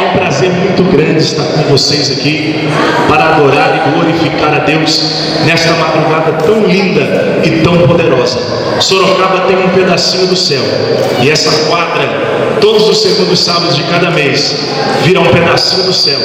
um prazer muito grande estar com vocês aqui para adorar e glorificar a Deus nesta madrugada tão linda e tão poderosa. Sorocaba tem um pedacinho do céu, e essa quadra, todos os segundos sábados de cada mês, vira um pedacinho do céu,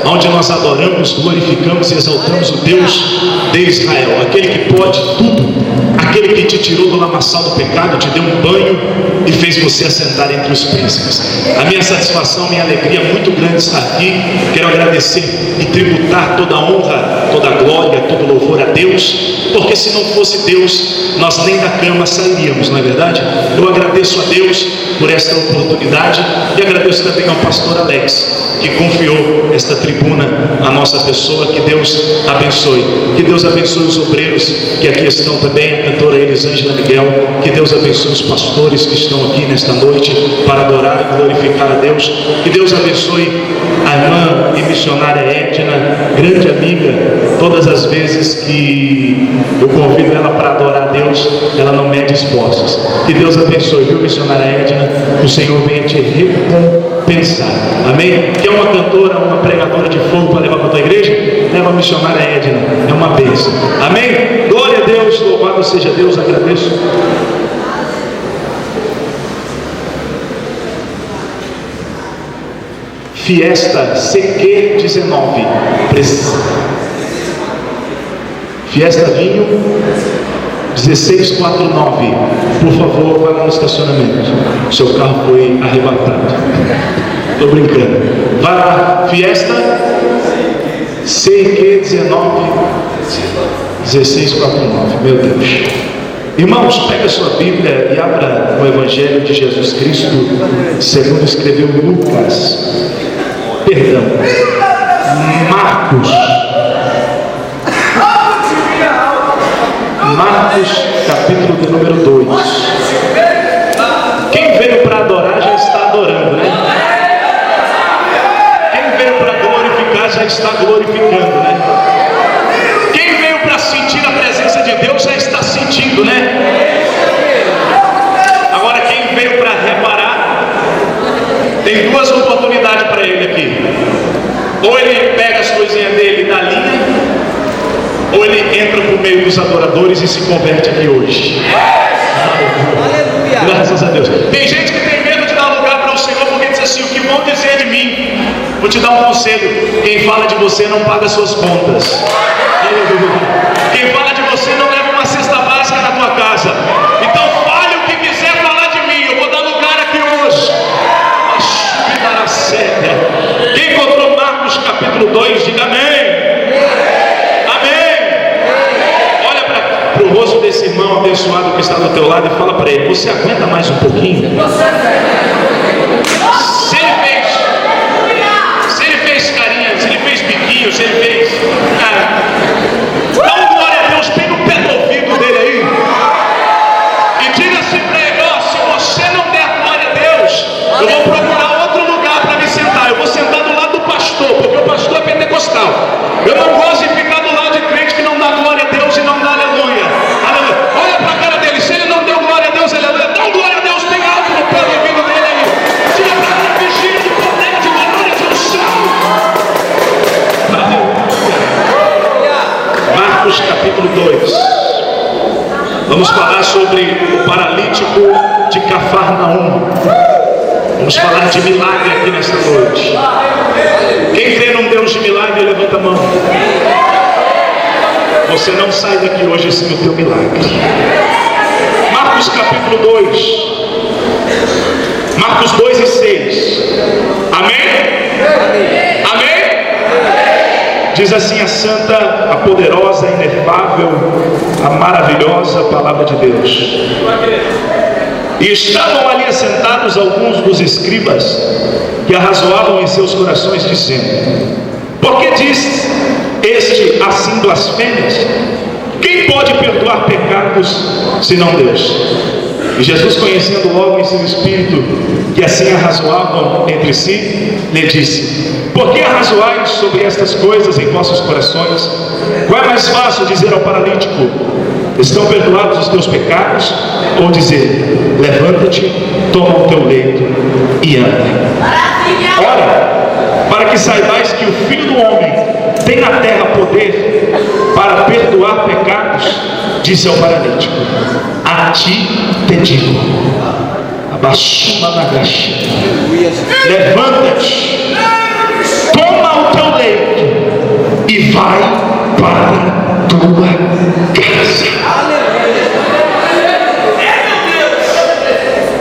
onde nós adoramos, glorificamos e exaltamos o Deus de Israel, aquele que pode tudo, aquele que te tirou do lamaçal do pecado, te deu um banho e fez você assentar entre os príncipes. A minha satisfação, minha alegria é muito grande estar aqui. Quero agradecer e tributar toda a honra, toda a glória, todo o louvor a Deus, porque se não fosse Deus, nós nem da cama sairíamos, não é verdade? Eu agradeço a Deus por esta oportunidade e agradeço também ao pastor Alex, que confiou esta tribuna à nossa pessoa. Que Deus abençoe, que Deus abençoe os obreiros que aqui estão também, a cantora Elisângela Miguel, que Deus abençoe os pastores que estão aqui nesta noite para adorar e glorificar a Deus, que Deus abençoe a irmã e missionária Edna, grande amiga. Todas as vezes que eu convido ela para adorar a Deus, ela não mede esforços. Que Deus abençoe, viu, missionária Edna? Que o Senhor venha te recompensar, amém? Que é uma cantora, uma pregadora de fogo para levar para a tua igreja? Leva a missionária Edna, é uma bênção, amém? Glória a Deus, louvado seja Deus. Agradeço. Fiesta CQ19, Fiesta Vinho 1649. Por favor, vá no estacionamento. O seu carro foi arrebatado. Estou brincando. Vá lá, Fiesta CQ19 1649. Meu Deus. Irmãos, pega a sua Bíblia e abra o Evangelho de Jesus Cristo segundo escreveu Lucas. Perdão, Marcos, capítulo de número 2. Quem veio para adorar já está adorando, né? Quem veio para glorificar já está glorificando, né? Quem veio para sentir a presença de Deus já está sentindo, né? Agora, quem veio para reparar, tem duas oportunidades para ele aqui. Ou ele pega as coisinhas dele e dá linha, ou ele entra por meio dos adoradores e se converte aqui hoje. Aleluia. Graças a Deus. Tem gente que tem medo de dar lugar para o Senhor porque diz assim: o que vão dizer de mim? Vou te dar um conselho: quem fala de você não paga suas contas. Quem fala de você não leva uma cesta básica na tua casa. Então fale o que quiser falar de mim, eu vou dar lugar aqui hoje. Quem encontrou Marcos capítulo 2, diga amém. Amém. Olha para o rosto desse irmão abençoado que está do teu lado e fala para ele: você aguenta mais um pouquinho? Se ele fez carinha, se ele fez biquinho, se ele fez... dá um glória a Deus bem no pé do ouvido dele aí. E diga assim para ele: ó, se você não der glória a Deus, eu vou procurar outro lugar para me sentar. Eu vou sentar do lado do pastor, porque o pastor é pentecostal. Eu não gosto de ficar do lado de crente que não dá glória a Deus e não dá aleluia. Aleluia. Olha para a cara dele: se ele não deu glória a Deus, aleluia, dá um glória a Deus bem alto no pé do ouvido dele aí. Diga para ele: vigia de poder, de glória, de unção. Marcos capítulo 2. Vamos falar sobre o paralítico de Cafarnaum. Vamos falar de milagre aqui nesta noite. Quem crê num Deus de milagre, levanta a mão. Você não sai daqui hoje sem o teu milagre. Marcos capítulo 2. Marcos 2 e 6. Amém? Amém? Diz assim a santa, a poderosa, a inefável, a maravilhosa palavra de Deus. E estavam ali assentados alguns dos escribas que arrazoavam em seus corações, dizendo: por que diz este assim blasfêmias? Quem pode perdoar pecados senão Deus? E Jesus, conhecendo logo em seu espírito que assim arrazoavam entre si, lhe disse: por que arrazoais sobre estas coisas em vossos corações? Qual é mais fácil dizer ao paralítico: estão perdoados os teus pecados? Ou dizer: levanta-te, toma o teu leito e anda? Ora, que saibais que o Filho do Homem tem na terra poder para perdoar pecados, disse ao paralítico: a ti te digo, abaixuma na graxa, levanta-te, toma o teu leito e vai para a tua casa.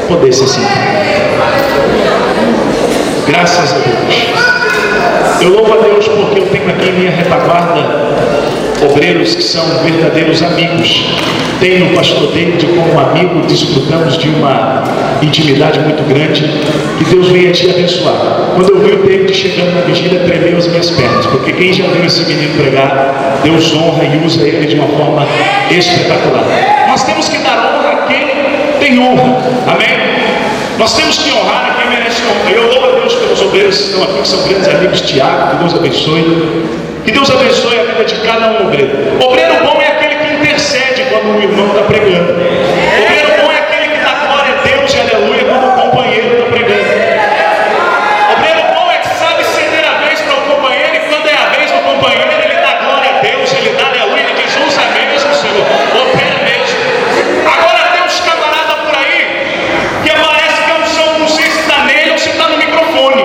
Poder se sentar. Graças a Deus. Eu louvo a Deus porque eu tenho aqui em minha retaguarda obreiros que são verdadeiros amigos. Tenho o pastor David como amigo, desfrutamos de uma intimidade muito grande. Que Deus venha te abençoar. Quando eu vi o David chegando na vigília, tremeu as minhas pernas, porque quem já viu esse menino pregar, Deus honra e usa ele de uma forma espetacular. Nós temos que dar honra a quem tem honra, amém? Nós temos que honrar a quem merece honra. Eu louvo a Deus pelos obreiros que estão aqui, que são grandes amigos. Tiago, que Deus abençoe. Que Deus abençoe a vida de cada um obreiro. Obreiro bom é aquele que intercede quando o irmão está pregando. Obreiro bom é aquele que dá glória a Deus e aleluia quando o companheiro está pregando. Obreiro bom é que sabe ceder a vez para o companheiro, e quando é a vez do companheiro, ele dá glória a Deus, ele dá aleluia, ele diz: usa mesmo, Senhor, opera mesmo. Agora tem uns camaradas por aí que parece que a unção não sei se está nele ou se está no microfone.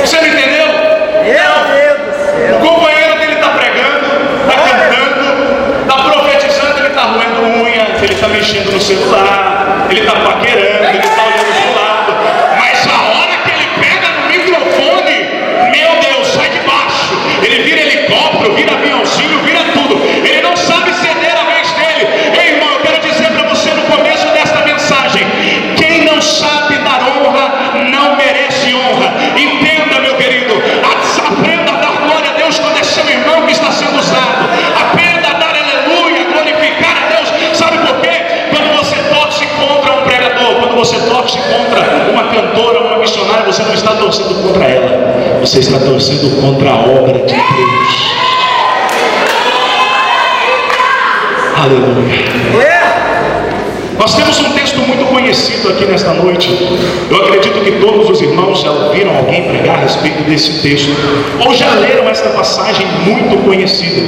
Você não entendeu? O companheiro dele está pregando, está cantando, está profetizando, ele está roendo unha, ele está mexendo no celular, ele está paquerando, ele está olhando para o lado. Mas a hora que ele pega no microfone, meu Deus, sai de baixo. Ele vira helicóptero, vira aviãozinho, vira tudo. Ele não sabe ceder a vez dele. Ei, irmão, eu quero dizer para você no começo desta mensagem: quem não sabe dar honra, não merece honra. Entenda, meu querido, aprenda a dar glória a Deus quando é seu irmão que está sendo usado. Aprenda a dar aleluia, glorificar a Deus. Sabe por quê? Quando você torce contra um pregador, quando você torce contra uma cantora, uma missionária, você não está torcendo contra ela, você está torcendo contra a obra de Deus. Aleluia. Nós temos um texto muito conhecido aqui nesta noite. Eu acredito que todos os irmãos já ouviram alguém pregar a respeito desse texto, ou já leram esta passagem muito conhecida.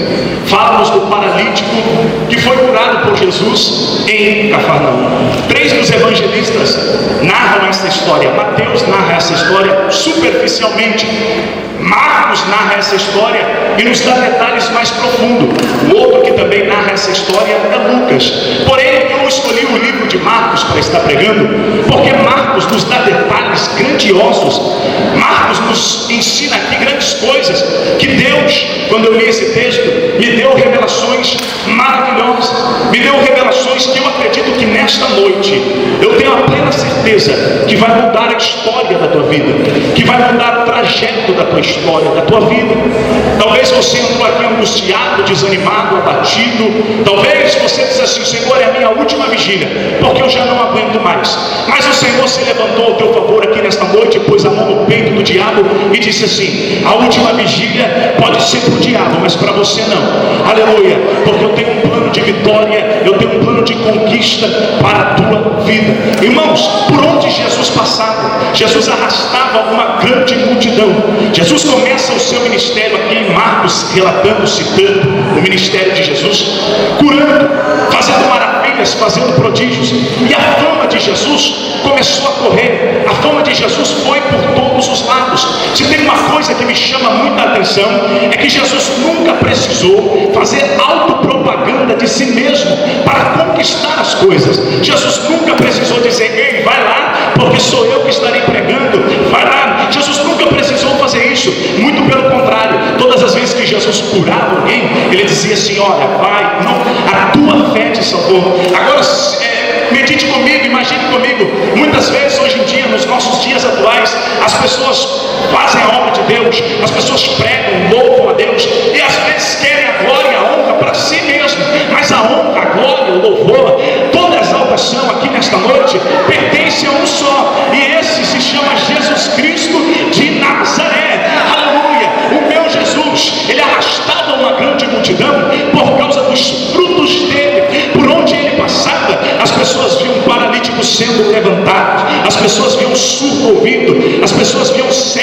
Fala-nos do paralítico que foi curado por Jesus em Cafarnaum. 3 dos evangelistas narram essa história. Mateus narra essa história superficialmente. Marcos narra essa história e nos dá detalhes mais profundos. O outro que também narra essa história é Lucas. Porém, eu escolhi o livro de Marcos para estar pregando, porque Marcos nos dá detalhes grandiosos. Marcos nos ensina aqui grandes coisas que Deus, quando eu li esse texto, me deu revelações maravilhosas. Me deu revelações que eu acredito que nesta noite eu tenho a plena certeza que vai mudar a história da tua vida, que vai mudar o trajeto da tua história, da tua vida. Talvez você entrou aqui angustiado, desanimado, abatido. Talvez você disse assim: Senhor, é a minha última vigília, porque eu já não aguento mais. Mas o Senhor se levantou ao teu favor aqui nesta noite, pôs a mão no peito do diabo e disse assim: a última vigília pode ser para o diabo, mas para você não. Aleluia, porque eu tenho um plano de vitória, eu tenho um plano de conquista para a tua vida. Irmãos, por onde Jesus passava, Jesus arrastava uma grande multidão. Jesus começa o seu ministério aqui em Marcos, relatando, citando o ministério de Jesus, curando, fazendo maravilhas, fazendo prodígios. E a fama de Jesus começou a correr. A fama de Jesus foi por todos os lados. Se tem uma coisa que me chama muita atenção, é que Jesus nunca precisou fazer autopropaganda de si mesmo para conquistar as coisas. Jesus nunca precisou dizer: ei, vai lá, porque sou eu que estarei pregando, vai lá. Jesus nunca precisou fazer isso. Muito pelo contrário, todas as vezes que Jesus curava alguém, ele dizia assim: olha, vai, não, a tua fé te salvou. Agora medite comigo, imagine comigo. Muitas vezes hoje em dia, nos nossos dias atuais, as pessoas fazem a obra de Deus, as pessoas pregam, louvam a Deus, e às vezes querem a glória e a honra para si mesmo. Mas a honra, a glória, o louvor, toda a exaltação aqui nesta noite pertence a um só, e esse se chama Jesus Cristo de Nazaré. Aleluia. O meu Jesus, ele arrastava uma grande multidão por causa dos frutos dele. Por onde ele passava, as pessoas viam paralíticos sendo levantados, as pessoas viam surdo ouvido, as pessoas viam cego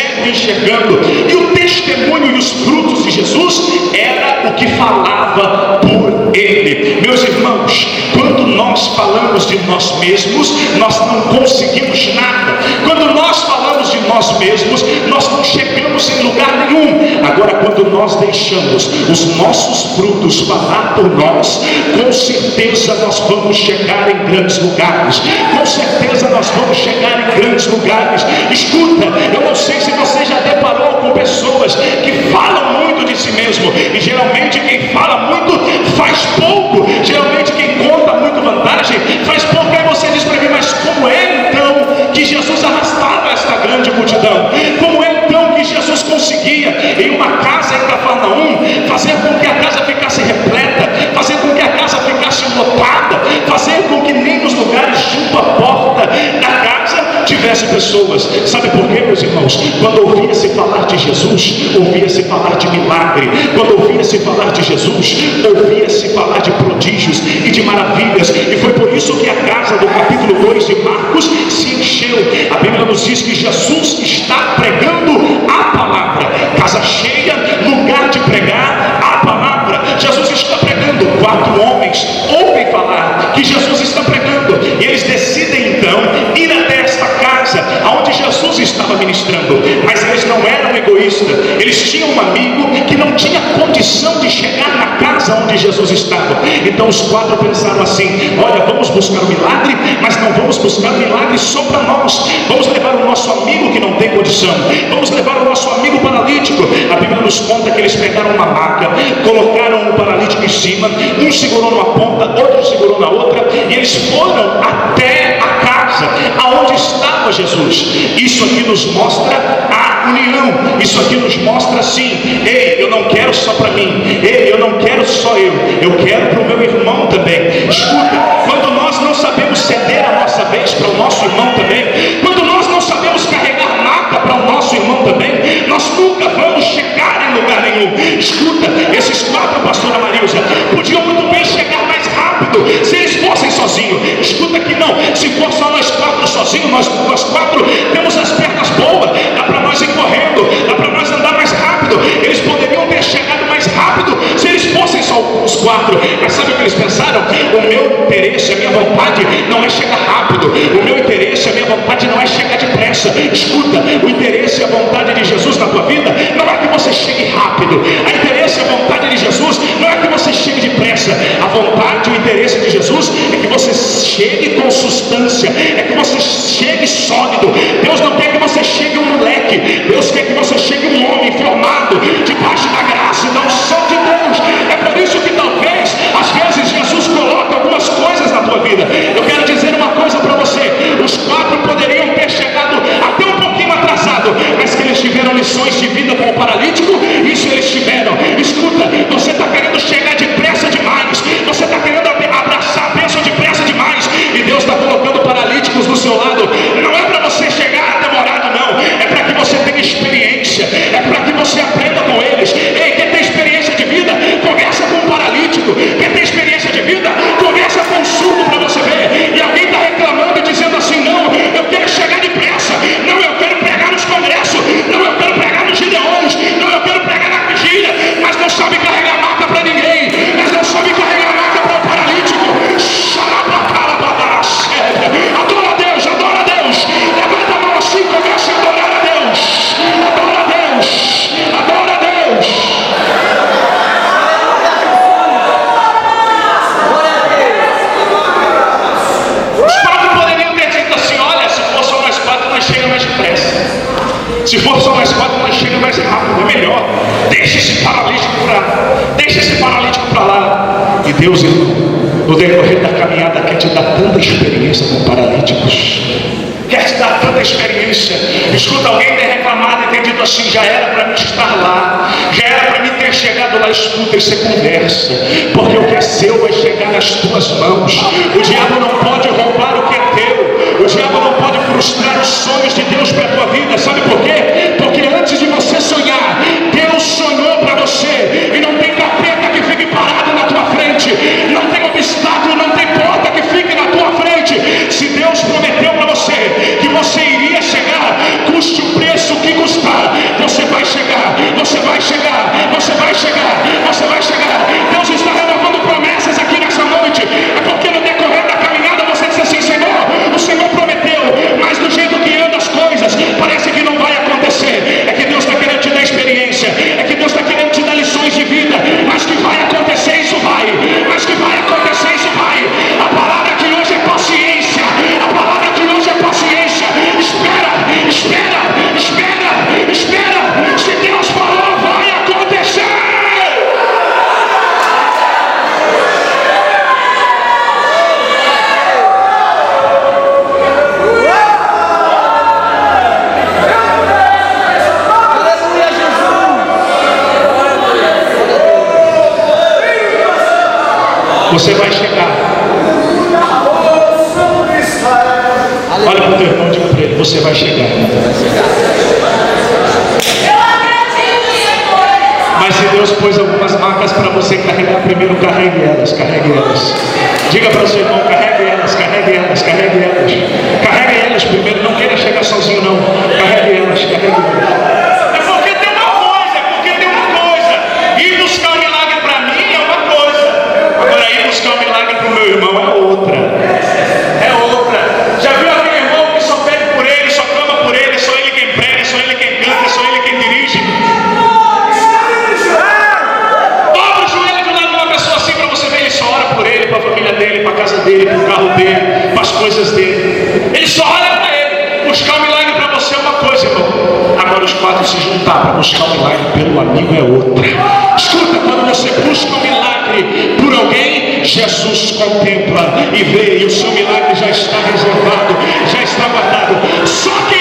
enxergando. E o testemunho e os frutos de Jesus era o que falava por ele. Meus irmãos, quando nós falamos de nós mesmos, nós não conseguimos nada. Quando nós falamos de nós mesmos, nós não chegamos em lugar nenhum. Agora, quando nós deixamos os nossos frutos falar por nós, com certeza nós vamos chegar em grandes lugares. Com certeza nós vamos chegar em grandes lugares. Escuta, eu não sei se você já deparou com pessoas que falam muito de si mesmo, e geralmente quem fala muito faz pouco. Geralmente quem conta muito vantagem faz pouco. Aí você diz para mim: mas como é então que Jesus arrastava esta grande multidão? Como é então que Jesus conseguia em uma casa em Cafarnaum fazer com que a casa ficasse repleta, fazer com que a casa ficasse lotada, fazer com que nem nos lugares junto à porta da casa tivesse pessoas? Sabe por quê, meus irmãos? Quando ouvia-se falar de Jesus, ouvia-se falar de milagre. Quando ouvia-se falar de Jesus, ouvia-se falar de prodígios e de maravilhas. E foi por isso que a casa do capítulo 2 de Marcos se encheu. A Bíblia nos diz que Jesus está pregando a palavra. Casa cheia, lugar de pregar a palavra. Jesus está pregando. 4 homens ouvem falar que Jesus está pregando, e eles decidem então ir até esta casa onde Jesus estava ministrando. Mas eles não eram egoístas. Eles tinham um amigo que não tinha condição de chegar na casa onde Jesus estava. Então os 4 pensaram assim: olha, vamos buscar um milagre, mas não vamos buscar um milagre só para nós. Vamos levar o nosso amigo que não tem condição. Vamos levar o nosso amigo paralítico. A Bíblia nos conta que eles pegaram uma maca, colocaram o paralítico em cima, um segurou numa ponta, outro segurou na outra, e eles foram até a casa aonde estava Jesus. Isso aqui nos mostra a união. Isso aqui nos mostra assim: ei, eu não quero só para mim. Ei, eu não quero só eu quero para o meu irmão também. Escuta, quando nós não sabemos ceder a nossa vez para o nosso irmão também, quando nós não sabemos carregar maca para o nosso irmão também, nós nunca vamos chegar em lugar nenhum. Escuta, esses 4, pastora Marilza, podiam muito bem chegar mais rápido se eles fossem sozinhos. Escuta que não, se for só nós 4 sozinhos, nós 4 temos as pernas boas, dá para nós ir correndo, dá para nós andar mais rápido. Eles poderiam ter chegado mais rápido se eles fossem só os 4. Mas sabe o que eles pensaram? O meu interesse, a minha vontade não é chegar rápido. O meu interesse, a minha vontade não é chegar depressa. Escuta, o interesse e a vontade de Jesus na tua vida não é que você chegue rápido. A interesse e a vontade de Jesus não é que você chegue depressa. A vontade e o interesse de Jesus é que você chegue com substância, é que você chegue sólido. Deus não quer que você chegue um moleque. Deus quer que você chegue um homem formado debaixo da graça e da unção de Deus. É por isso que talvez às vezes Jesus coloca algumas coisas na tua vida. Eu quero dizer uma coisa para você: os 4 poderiam ter chegado até um pouquinho atrasado, mas que eles tiveram lições de vida com o paralítico, isso eles tiveram. Escuta, você está querendo chegar depressa demais, você está querendo abraçar a bênção depressa demais, e Deus está colocando paralíticos do seu lado. Não é para você chegar demorado, não. É para que você tenha experiência, é para que você aprenda com eles. Ei, quem tem experiência de vida, conversa com um paralítico. Quem tem experiência de vida, conversa com um surdo para você ver. E alguém está reclamando e dizendo assim: não, eu quero chegar depressa, não, eu quero pregar nos congressos, não, eu quero pregar nos gideões, não, eu quero pregar na vigília, mas não sabe carregar maca para ninguém, mas não sabe carregar maca para o paralítico. Adora a Deus, adora a Deus. Levanta a mão assim, comece a adorar a Deus. Adora a Deus, adora a Deus. Os 4 poderiam ter dito assim: olha, se for só nós 4, nós chegamos mais depressa. Se for só nós 4, nós chegamos mais rápido, é melhor. Deixa esse paralítico para lá. E Deus, irmão, no decorrer da caminhada, quer te dar tanta experiência com paralíticos, quer te dar tanta experiência. Escuta, alguém ter reclamado e ter dito assim: já era para mim estar lá, já era para mim ter chegado lá. Escuta, isso é conversa, porque o que é seu vai chegar nas tuas mãos. O diabo não pode roubar o que é teu, o diabo não pode frustrar os sonhos de Deus para a tua vida. Sabe por quê? Porque antes de você sonhar, Deus sonhou para você, e não tem capeta que fique parado na tua frente, não tem obstáculo, não tem porta que fique na tua frente. Se Deus prometeu para você que você iria chegar, custe o preço que custar, Você vai chegar, você vai chegar, você vai chegar. Deus está renovando promessas aqui nessa noite. É porque no decorrer da caminhada você diz assim: Senhor, o Senhor prometeu, mas do jeito que anda as coisas, parece que não vai acontecer. É que Deus está querendo te dar experiência, é que Deus está querendo te dar lições de vida, mas que vai acontecer, isso vai, mas que vai acontecer, isso vai. A palavra de hoje é paciência, a palavra de hoje é paciência. Espera, espera, espera, espera. Se Deus falou, vai acontecer. Você vai chegar. Olha para o teu irmão e diga para ele: você vai chegar. Mas se Deus pôs algumas marcas para você carregar, primeiro carregue elas, carregue elas. Diga para o seu irmão: carregue elas, carregue elas, carregue elas. Carregue elas primeiro, não queira chegar sozinho não. Carregue elas, carregue elas. É porque tem uma coisa, é porque tem uma coisa. Ir buscar um milagre para mim é uma coisa. Agora ir buscar um milagre para o meu irmão é outra. É outra. Já viu aquele irmão que só pede por ele, só clama por ele, é só ele quem prega, é só ele quem canta, é só ele quem dirige? Dobra o joelho do lado de uma pessoa assim para você ver. Ele só ora por ele, para a família dele, para a casa dele, para o carro dele, para as coisas dele. Ele só olha para ele. Buscar um milagre para você é uma coisa, irmão. Agora os quatro se juntar para buscar um milagre pelo amigo é outra. Escuta, quando você busca um milagre por alguém, Jesus contempla e vê, e o seu milagre já está reservado, já está guardado. Só que